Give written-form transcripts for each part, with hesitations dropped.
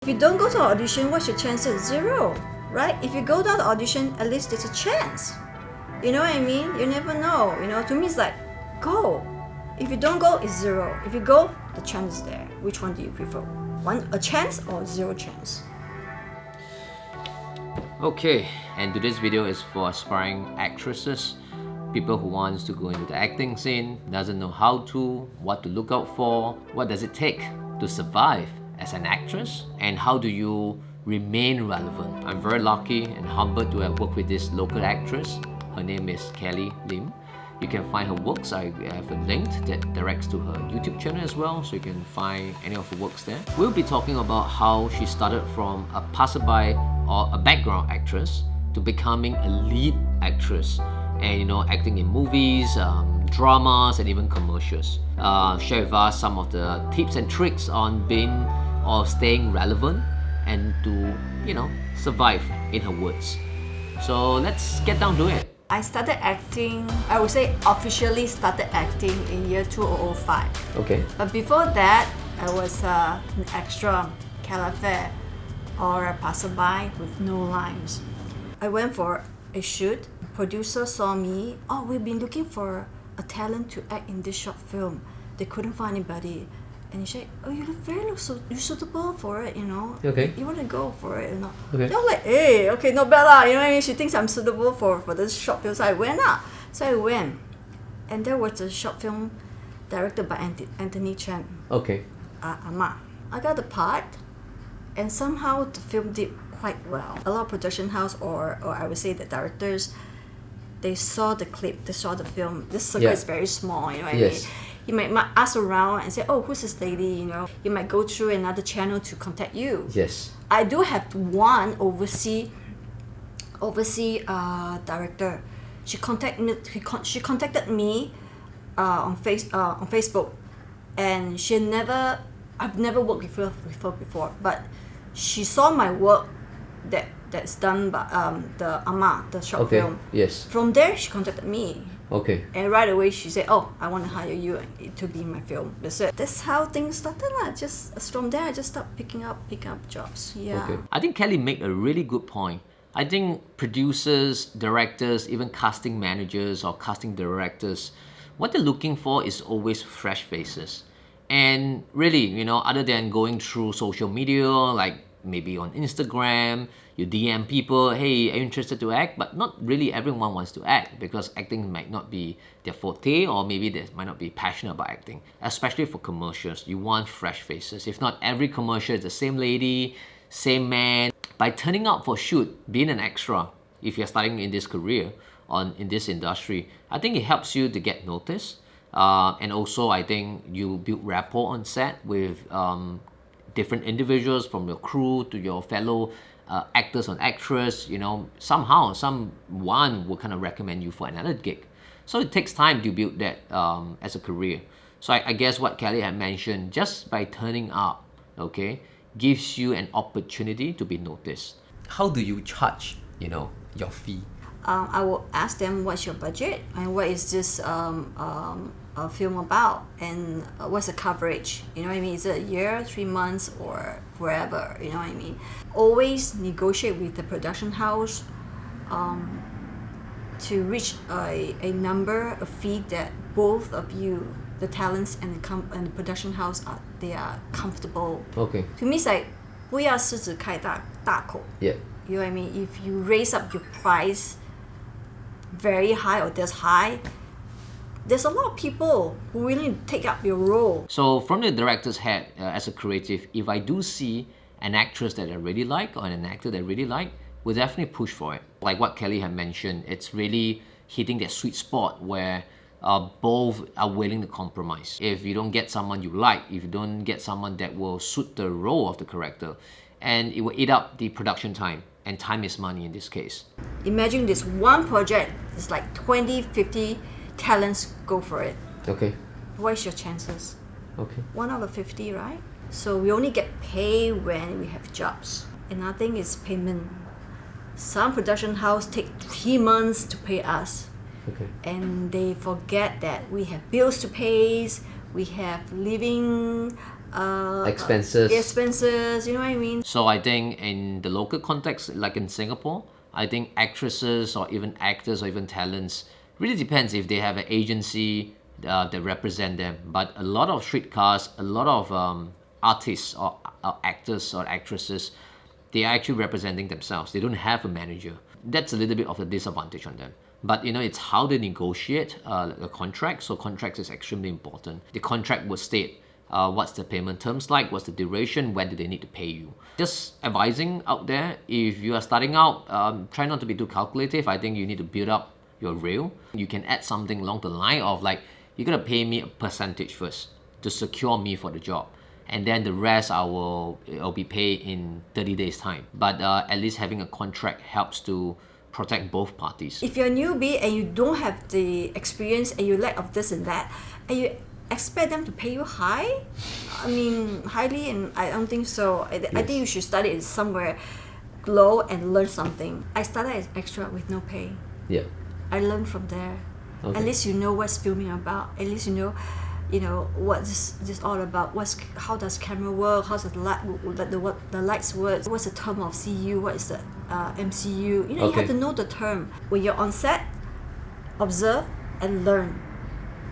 If you don't go to an audition, what's your chances? Zero, right? If you go to the audition, at least there's a chance. You know what I mean? You never know. To me, it's like, go. If you don't go, it's zero. If you go, the chance is there. Which one do you prefer? A chance or zero chance? Okay, and today's video is for aspiring actresses, people who wants to go into the acting scene, doesn't know how to, what to look out for, what does it take to survive as an actress, and how do you remain relevant. I'm very lucky and humbled to have worked with this local actress. Her name is Kelly Lim. You can find her works. I have a link that directs to her YouTube channel as well, so you can find any of her works there. We'll be talking about how she started from a passerby or a background actress to becoming a lead actress, and acting in movies, dramas, and even commercials. Share with us some of the tips and tricks on being or staying relevant and to survive, in her words. So let's get down to it. I started acting, I would say officially started acting in year 2005. Okay. But before that, I was an extra, calafair, or a passerby with no lines. I went for a shoot. Producer saw me. Oh, we've been looking for a talent to act in this short film. They couldn't find anybody. And he said, oh, you look you're suitable for it, Okay. You want to go for it, Okay. Then I'm like, hey, okay, not bad lah. You know what I mean? She thinks I'm suitable for this short film. So I went lah. So I went. And there was a short film directed by Anthony Chen. Okay. Ama. I got the part. And somehow the film did quite well. A lot of production house or I would say the directors, they saw the clip, they saw the film. This circle is very small, you know what I mean? You might ask around and say, oh, who's this lady, You might go through another channel to contact you. Yes. I do have one overseas director. She contacted me on Facebook, and I've never worked with her before, but she saw my work that's done by the short film. Yes. From there, she contacted me. Okay. And right away she said, oh, I want to hire you to be in my film. That's it. That's how things started. Just from there, I just started picking up jobs. Yeah. Okay. I think Kelly made a really good point. I think producers, directors, even casting managers or casting directors, what they're looking for is always fresh faces. And really, other than going through social media, like maybe on Instagram, you DM people, hey, are you interested to act? But not really everyone wants to act because acting might not be their forte, or maybe they might not be passionate about acting. Especially for commercials, you want fresh faces. If not, every commercial is the same lady, same man. By turning up for shoot, being an extra, if you're starting in this career, in this industry, I think it helps you to get noticed. And also, I think you build rapport on set with different individuals, from your crew to your fellow actors and actress. Somehow someone will kind of recommend you for another gig. So it takes time to build that as a career. So I guess what Kelly had mentioned, just by turning up, okay, gives you an opportunity to be noticed. How do you charge, your fee? I will ask them, what's your budget and what is this film about, and what's the coverage? You know what I mean? Is it a year, 3 months, or forever? You know what I mean? Always negotiate with the production house to reach a number, a fee that both of you, the talents and the production house, they are comfortable. Okay. To me, it's like 不要狮子开大口. Yeah. You know what I mean? If you raise up your price very high or this high, there's a lot of people who really take up your role. So from the director's head, as a creative, if I do see an actress that I really like or an actor that I really like, we'll definitely push for it. Like what Kelly had mentioned, it's really hitting that sweet spot where both are willing to compromise. If you don't get someone you like, if you don't get someone that will suit the role of the character, and it will eat up the production time, and time is money in this case. Imagine this one project, it's like 20, 50 talents go for it. Okay. What's your chances? Okay. 1 out of 50, right? So we only get paid when we have jobs. Another thing is payment. Some production house take 3 months to pay us. Okay. And they forget that we have bills to pay, we have living Expenses. expenses, you know what I mean? So I think in the local context, like in Singapore, I think actresses or even actors or even talents really depends if they have an agency that represent them. But a lot of streetcars, a lot of artists or actors or actresses, they are actually representing themselves. They don't have a manager. That's a little bit of a disadvantage on them. But it's how they negotiate a contract. So contracts is extremely important. The contract will state what's the payment terms like, what's the duration, when do they need to pay you. Just advising out there, if you are starting out, try not to be too calculative. I think you need to build up your reel. You can add something along the line of like, you're gonna pay me a percentage first to secure me for the job. And then the rest I'll be paid in 30 days time. But at least having a contract helps to protect both parties. If you're a newbie and you don't have the experience and you lack of this and that, and you expect them to pay you high? I mean, highly, and I don't think so. I think you should study it somewhere low and learn something. I started as extra with no pay. Yeah. I learned from there. Okay. At least you know what's filming about. At least you know what this all about. How does camera work? How's the light? What the lights work? What's the term of CU? What is the MCU? You have to know the term. When you're on set, observe and learn.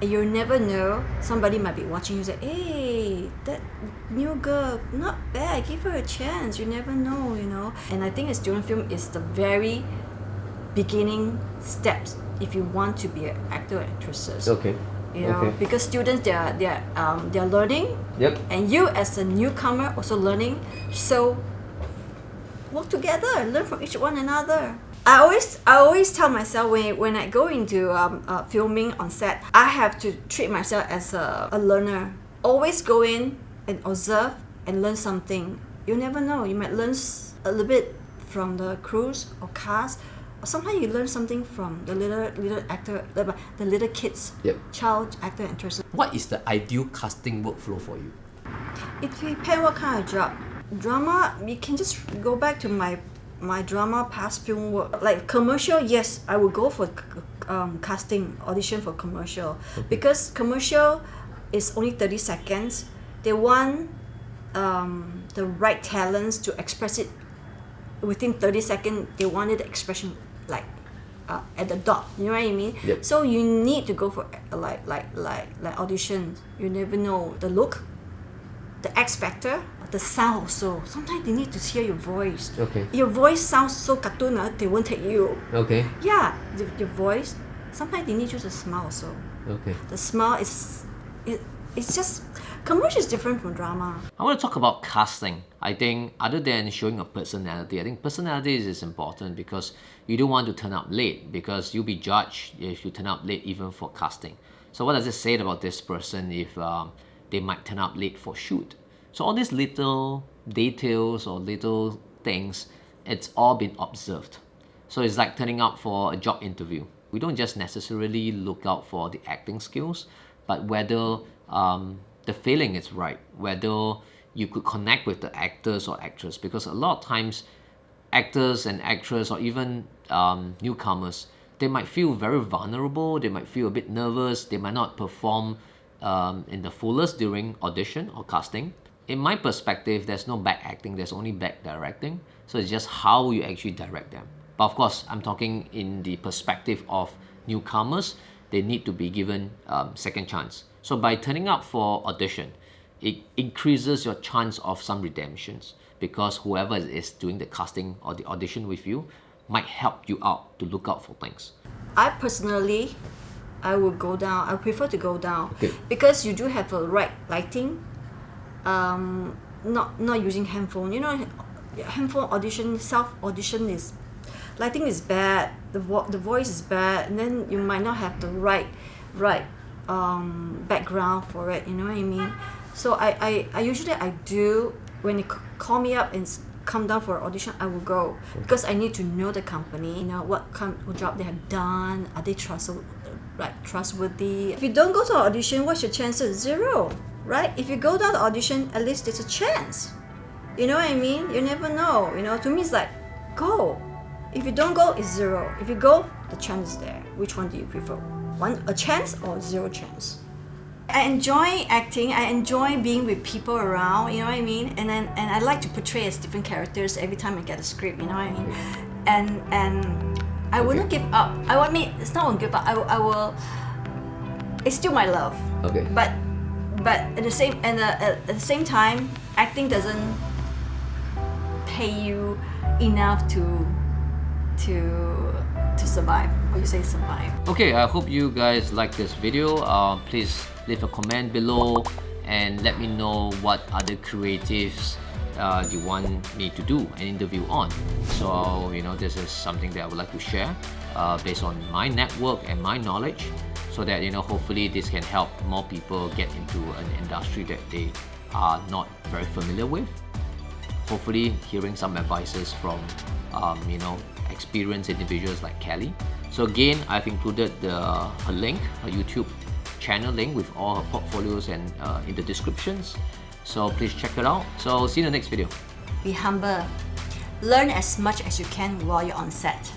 And you'll never know. Somebody might be watching you say, "Hey, that new girl, not bad. Give her a chance." You never know, And I think a student film is the very beginning steps if you want to be an actor or actresses. Okay. Because students they're learning. Yep. And you as a newcomer also learning. So work together, learn from each one another. I always tell myself when I go into filming on set, I have to treat myself as a learner. Always go in and observe and learn something. You never know. You might learn a little bit from the crews or cast. Or sometimes you learn something from the little actor, the little kids, child actor actresses. What is the ideal casting workflow for you? It depends what kind of job. Drama, you can just go back to my drama past film work. Like commercial, yes, I would go for casting audition for commercial. Because commercial is only 30 seconds. They want the right talents to express it within 30 seconds. They wanted the expression like at the dot. You know what I mean? Yep. So you need to go for like auditions. You never know the look, the X factor, the sound also. Sometimes they need to hear your voice. Okay. Your voice sounds so cartoon, they won't take you. Okay. Yeah, your voice. Sometimes they need you to smile also. Okay. The smile it's just commercial is different from drama. I want to talk about casting. I think other than showing a personality, I think personality is important because you don't want to turn up late because you'll be judged if you turn up late even for casting. So what does it say about this person if they might turn up late for shoot? So all these little details or little things, it's all been observed. So it's like turning up for a job interview. We don't just necessarily look out for the acting skills, but whether the feeling is right, whether you could connect with the actors or actress. Because a lot of times, actors and actresses or even newcomers, they might feel very vulnerable, they might feel a bit nervous, they might not perform in the fullest during audition or casting. In my perspective, there's no bad acting, there's only bad directing. So it's just how you actually direct them. But of course, I'm talking in the perspective of newcomers, they need to be given second chance. So by turning up for audition, it increases your chance of some redemptions because whoever is doing the casting or the audition with you might help you out to look out for things. I personally, I would go down. I prefer to go down because you do have a right lighting. Not using handphone. Handphone audition, self audition is lighting is bad. The voice is bad, and then you might not have the right background for it. You know what I mean? So I usually do when they call me up and come down for an audition, I will go because I need to know the company. What kind of job they have done. Are they trustworthy? If you don't go to an audition, what's your chances? Zero, right? If you go down to audition, at least there's a chance. You know what I mean? You never know. To me, it's like go. If you don't go, it's zero. If you go, the chance is there. Which one do you prefer? A chance or zero chance? I enjoy acting. I enjoy being with people around. You know what I mean? And I like to portray as different characters every time I get a script. You know what I mean? And I wouldn't give up. It's not won't give up. I will. It's still my love. Okay. But at the same time, acting doesn't pay you enough to survive. Or you say survive. Okay, I hope you guys like this video. Please leave a comment below and let me know what other creatives you want me to do an interview on. So, this is something that I would like to share based on my network and my knowledge, so that, hopefully this can help more people get into an industry that they are not very familiar with. Hopefully hearing some advices from, experienced individuals like Kelly. So again, I've included her link, her YouTube channel link with all her portfolios and in the descriptions. So please check it out. So see you in the next video. Be humble. Learn as much as you can while you're on set.